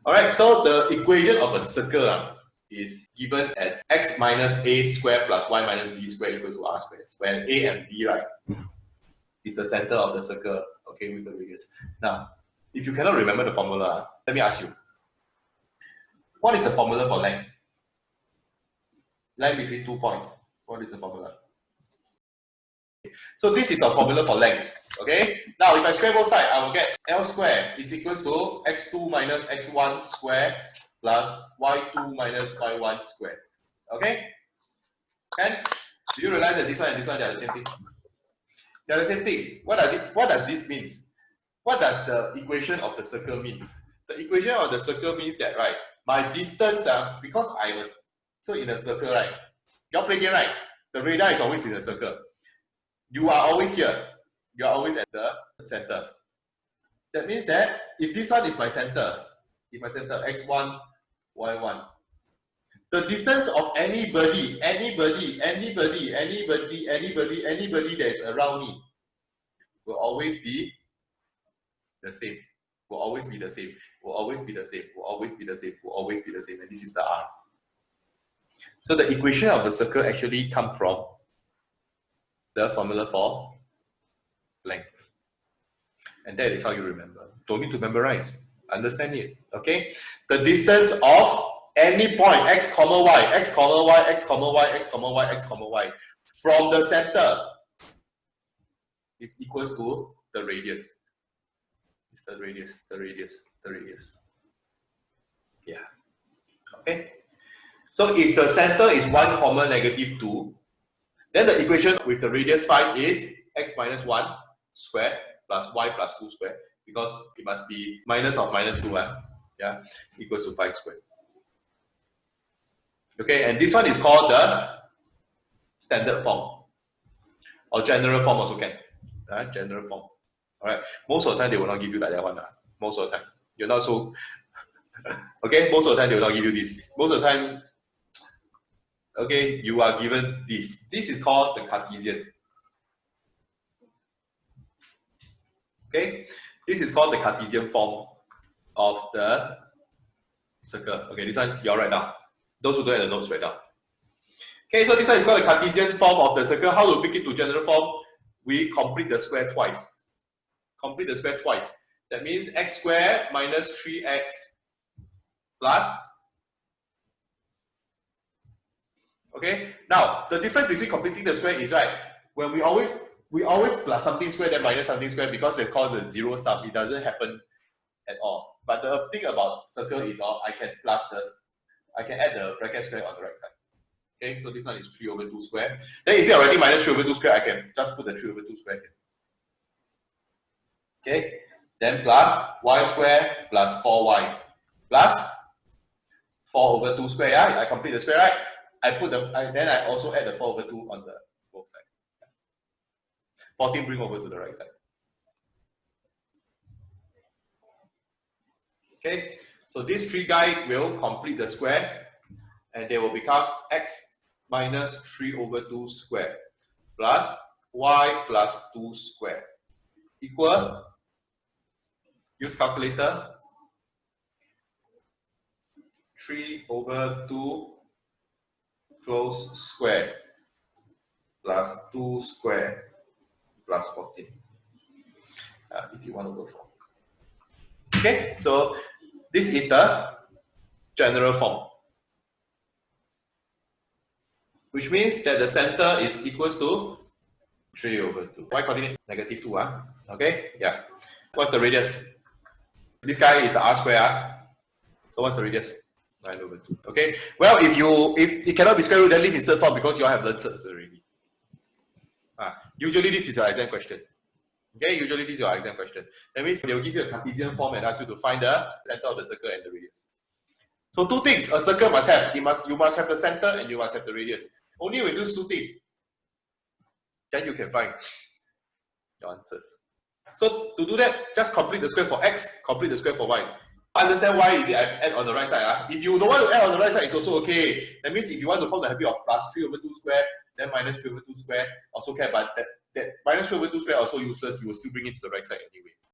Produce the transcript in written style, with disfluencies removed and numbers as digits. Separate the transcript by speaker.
Speaker 1: Alright, so the equation of a circle is given as x minus a square plus y minus b square equals to r squared, where a and b, right, is the center of the circle, okay, with the radius. Now, if you cannot remember the formula, let me ask you, what is the formula for length? Length between 2 points. What is the formula? So this is a formula for length, okay? Now, if I square both sides, I will get L square is equals to x2 minus x1 square plus y2 minus y1 square, okay? And do you realize that this one and this one, they are the same thing? They are the same thing. What does this mean? What does the equation of the circle means? The equation of the circle means that, right, my distance, because I was, so in a circle, right, you all play game, right? The radar is always in a circle. You are always here. You are always at the center. That means that if this one is my center, x1, y1, the distance of anybody that is around me will always be the same. Will always be the same. Will always be the same. Will always be the same. Will always be the same. And this is the R. So the equation of the circle actually comes from the formula for length. And that is how you remember. Don't need to memorize. Understand it. Okay? The distance of any point, x comma y, x comma y, x comma y, x comma y, x comma y, from the center is equals to the radius. It's the radius, the radius, the radius. Yeah. Okay? So if the center is 1 comma negative 2, then the equation with the radius 5 is x minus 1 square plus y plus 2 square, because it must be minus of minus 2, yeah, equals to 5 square. Okay, and this one is called the standard form, or general form also can. General form. Alright, most of the time they will not give you like that one. Most of the time. You're not so. Okay, most of the time they will not give you this. Most of the time, okay, you are given this. This is called the Cartesian. Okay, this is called the Cartesian form of the circle. Okay, this one you all write down. Those who don't have the notes, write down. Okay, so this one is called the Cartesian form of the circle. How to pick it to general form? We complete the square twice. Complete the square twice. That means x squared minus 3x plus. Okay, now the difference between completing the square is, right, when we always plus something square then minus something square, because it's called the zero sum. It doesn't happen at all. But the thing about circle is I can plus this. I can add the bracket square on the right side. Okay, so this one is 3 over 2 square. Then instead of writing minus 3 over 2 square, I can just put the 3 over 2 square here. Okay, then plus y square plus 4y plus 4 over 2 square. Yeah, I complete the square, right? I put the, then I also add the 4 over 2 on the both sides. 14 bring over to the right side. Okay, so these three guys will complete the square, and they will become x minus 3 over 2 square plus y plus 2 square equal, use calculator, 3 over 2 close square plus 2 square plus 14. 81 over 4. Okay, so this is the general form, which means that the center is equals to 3 over 2. Y coordinate negative 2. Okay, yeah. What's the radius? This guy is the r square. So what's the radius? 9 over 2. Okay. Well, if it cannot be square root, then leave insert form, because you all have learned certs already. Usually this is your exam question. Okay, usually this is your exam question. That means they will give you a Cartesian form and ask you to find the center of the circle and the radius. So two things a circle must have. You must have the center and you must have the radius. Only with those two things, then you can find your answers. So to do that, just complete the square for x, complete the square for y. Understand why is it I add on the right side? If you don't want to add on the right side, it's also okay. That means if you want to form the habit of plus 3 over 2 square, then minus 3 over 2 square, also can, but that minus 3 over 2 square also useless. You will still bring it to the right side anyway.